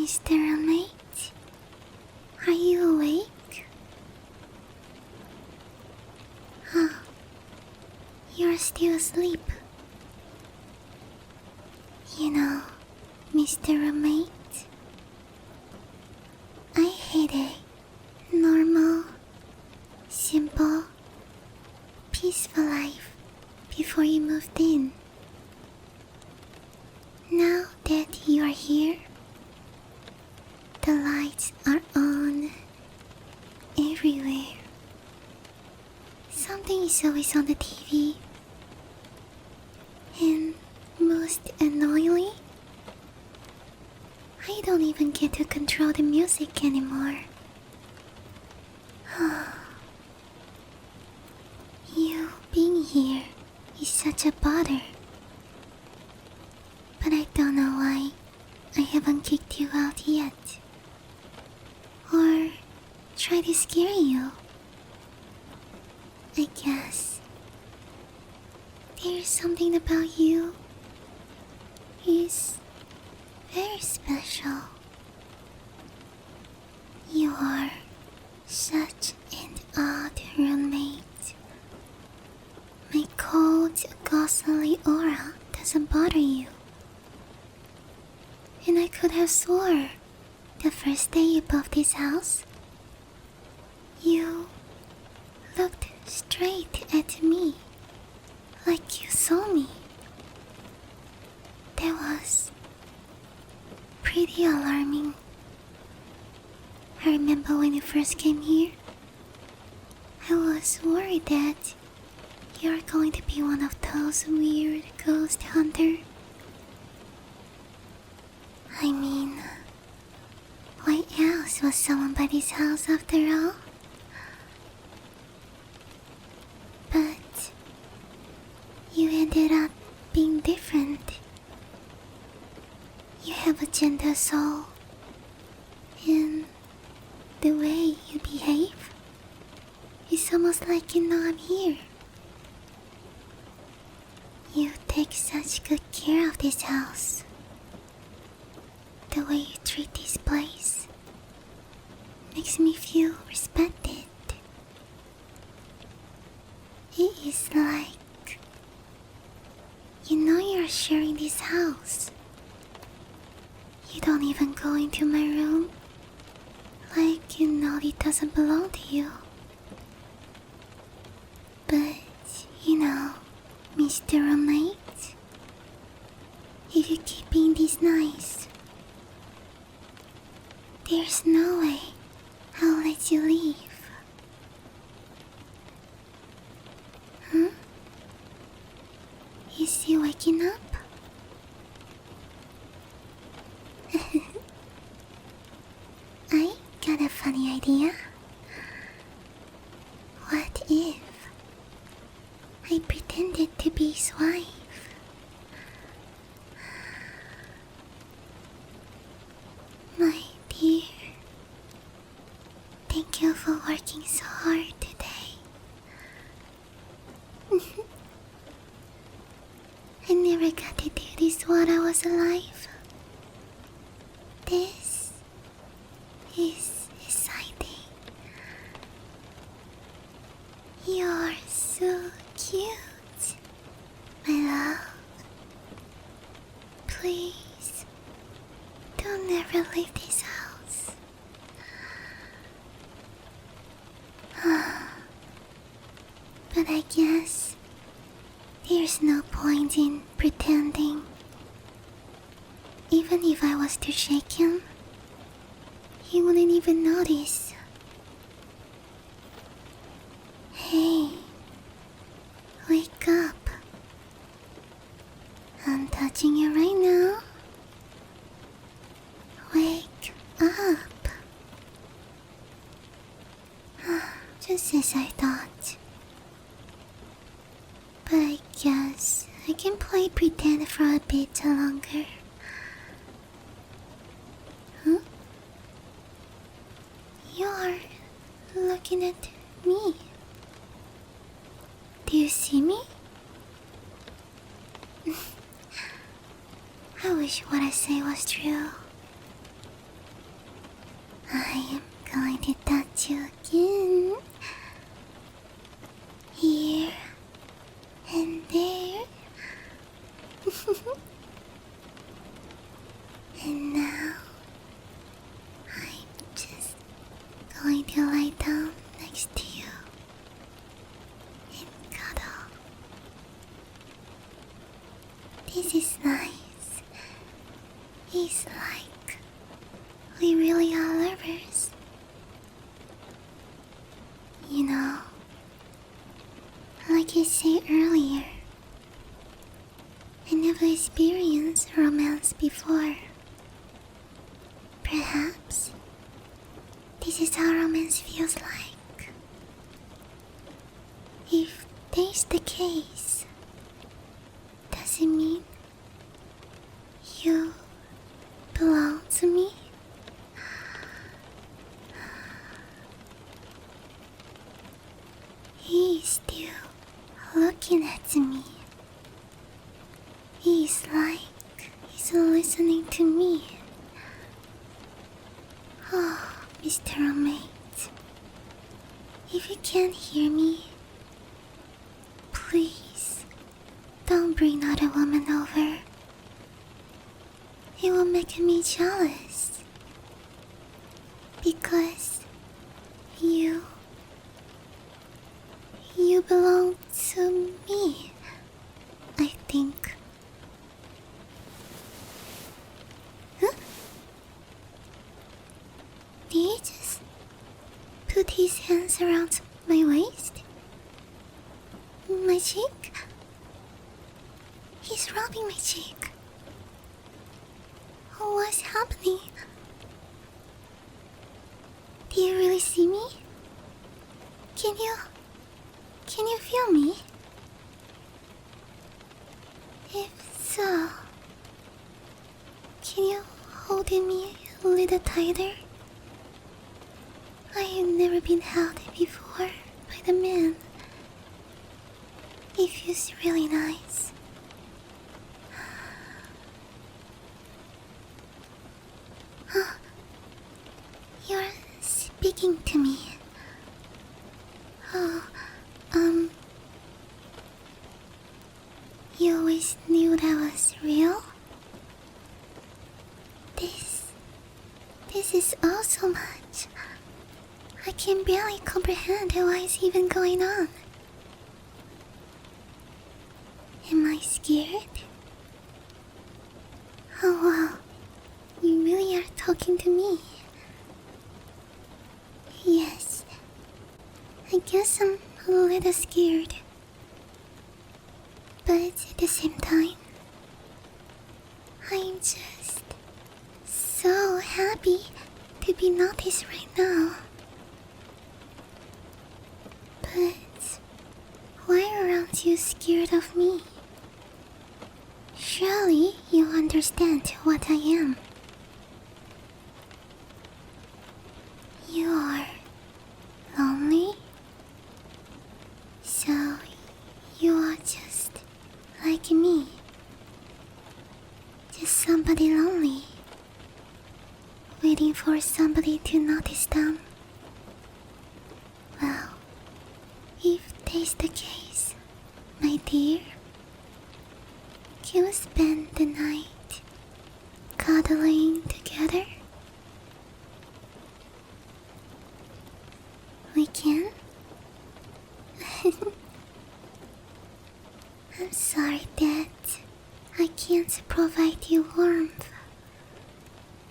Mr. Roommate, are you awake? Oh, you're still asleep. You know, Mr. Roommate, I hate a normal, simple, peaceful life before you moved in. Now that you are here, the lights are on everywhere. Something is always on the TV. And most annoyingly, I don't even get to control the music anymore. You being here is such a bother. But I don't know why I haven't kicked you out yet. Or tried to scare you. I guess there's something about you is very special. You are such an odd roommate. My cold, ghostly aura doesn't bother you. And I could have swore the first day you bought this house, you looked straight at me like you saw me. That was pretty alarming. I remember when you first came here, I was worried that you're going to be one of those weird ghost hunters. I mean, why else was someone by this house after all? But you ended up being different. You have a gentle soul, and the way you behave is almost like you know I'm here. You take such good care of this house. The way you treat this place makes me feel respected. It is like you know you're sharing this house. You don't even go into my room like you know it doesn't belong to you. But you know, Mr. Roommate, if you keep being this nice, there's no way I'll let you leave. Huh? Is he waking up? I got a funny idea. What if I pretended to be his wife? My dear, thank you for working so hard today. I never got to do this while I was alive. This is exciting. You're so cute, my love. Please, don't ever leave this house. But I guess there's no point in pretending. Even if I was to shake him, he wouldn't even notice. Hey, wake up. I'm touching you right now. Wake up. Just as I thought. But I guess I can play pretend for a bit longer. Huh? You're looking at me. Do you see me? I wish what I say was true. I am going to touch you again. Here and there. And now I'm just going to lie down next to you and cuddle. This is nice. It's like we really are lovers. You know, like I said earlier, I never experienced romance before. Perhaps this is how romance feels like. If this the case, does it mean you belong to me? He is still looking at me. He's like he's listening to me. Oh, Mr. Roommate, if you can't hear me, please don't bring another woman over. It will make me jealous. Because you belong to me, I think. Huh? Did he just put his hands around my waist? My cheek? He's rubbing my cheek. What's happening? Do you really see me? Can you feel me? If so, can you hold me a little tighter? I have never been held before by the man. It feels really nice. Oh, you're speaking to me. Oh, you always knew that was real? This is all so much. I can barely comprehend what is even going on. Am I scared? Oh wow, you really are talking to me. Yes, I guess I'm a little scared. But at the same time, I'm just so happy to be noticed right now. But why aren't you scared of me? Surely you understand what I am. You are lonely? So you are just like me. Just somebody lonely, waiting for somebody to notice them. Well, if that's the case, my dear, can we spend the night cuddling together? We can? I'm sorry that I can't provide you warmth.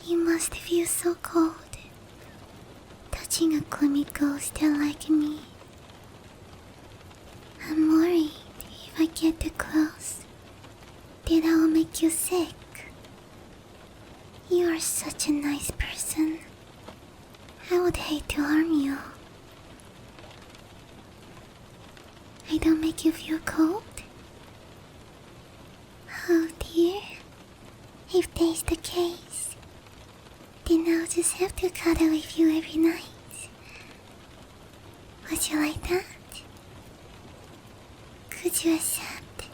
You must feel so cold, touching a gloomy ghost like me. I'm worried if I get too close, that I will make you sick. You are such a nice person. I would hate to harm you. I don't make you feel cold? Oh dear, if that's the case, then I'll just have to cuddle with you every night. Would you like that? Could you accept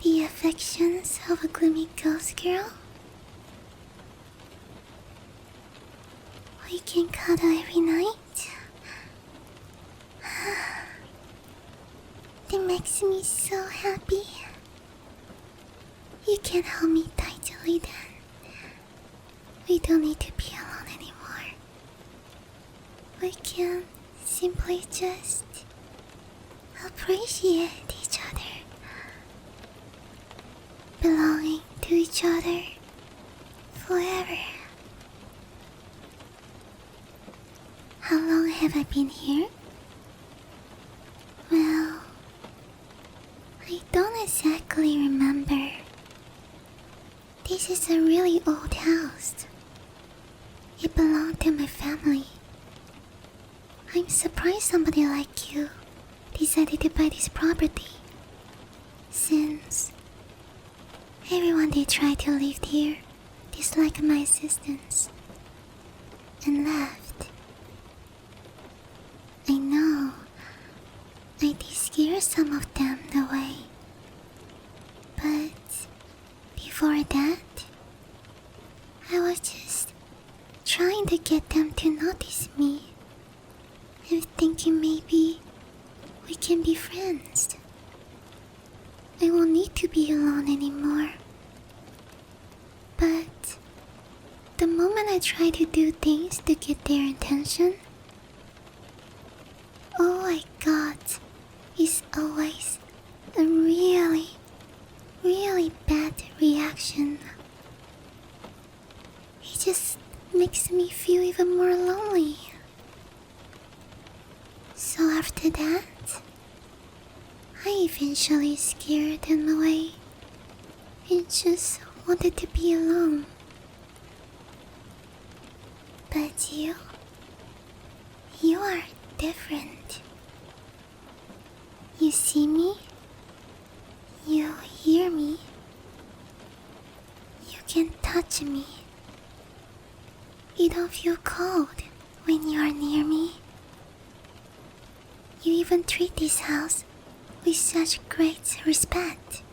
the affections of a gloomy ghost girl? We can cuddle every night. That makes me so happy. You can hold me tightly then. We don't need to be alone anymore. We can simply just appreciate each other. Belonging to each other forever. How long have I been here? Well, I don't exactly remember. This is a really old house. It belonged to my family. I'm surprised somebody like you decided to buy this property, since everyone they tried to live here disliked my existence and left. I know I did scare some of them away, but before that, I was just trying to get them to notice me and thinking maybe we can be friends. I won't need to be alone anymore. But the moment I try to do things to get their attention, all I got is always a really, really bad reaction. It just makes me feel even more lonely. So after that, I eventually scared them away and just wanted to be alone. But you are different. You see me, you hear me, you can touch me. You don't feel cold when you are near me. You even treat this house with such great respect.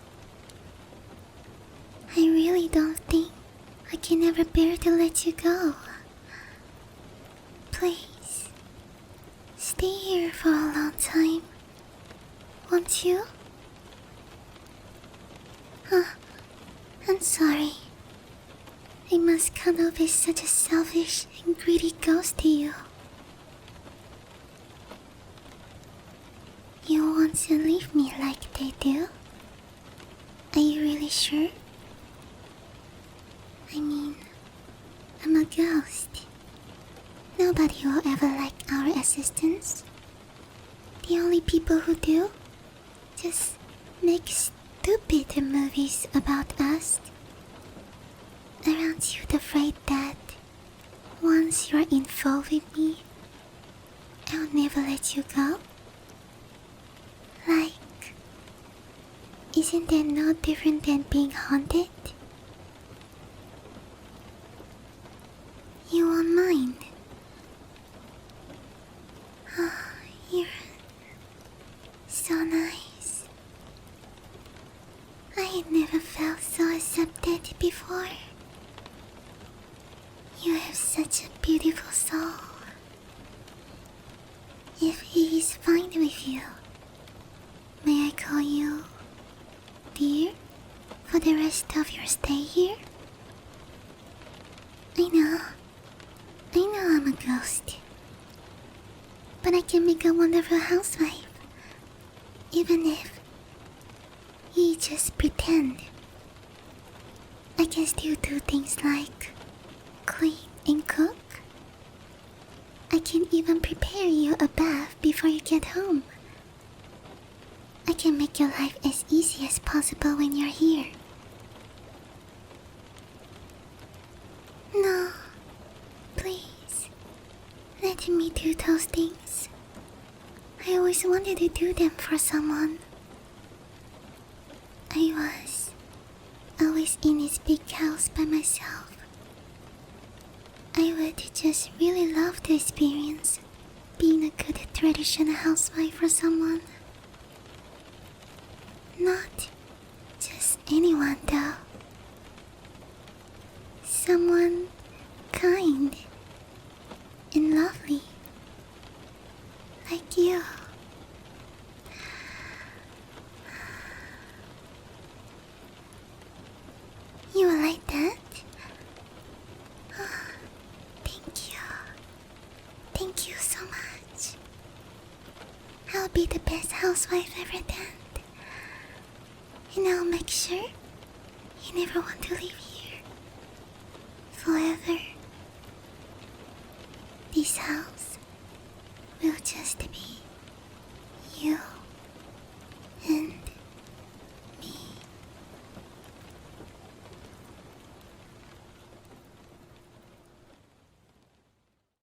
I really don't think I can ever bear to let you go. Please, stay here for a long time, won't you? I'm sorry. I must come off as such a selfish and greedy ghost to you. You want to leave me like they do? Are you really sure? I mean, I'm a ghost. Nobody will ever like our assistants. The only people who do just make stupid movies about us. Aren't you afraid that once you're involved with me, I'll never let you go? Like, isn't that no different than being haunted? You won't mind. Oh, you're so nice. I had never felt so accepted before. You have such a beautiful soul. If he is fine with you, may I call you dear for the rest of your stay here? I know I'm a ghost, but I can make a wonderful housewife, even if you just pretend. I can still do things like clean and cook. I can even prepare you a bath before you get home. I can make your life as easy as possible when you're here. No, please, let me do those things. I always wanted to do them for someone. I was always in this big house by myself. I would just really love to experience being a good traditional housewife for someone. Not just anyone though. Someone kind Thank you. You like that? Thank you. Thank you so much. I'll be the best housewife ever done. And I'll make sure you never want to leave here. Forever. This house will just be you.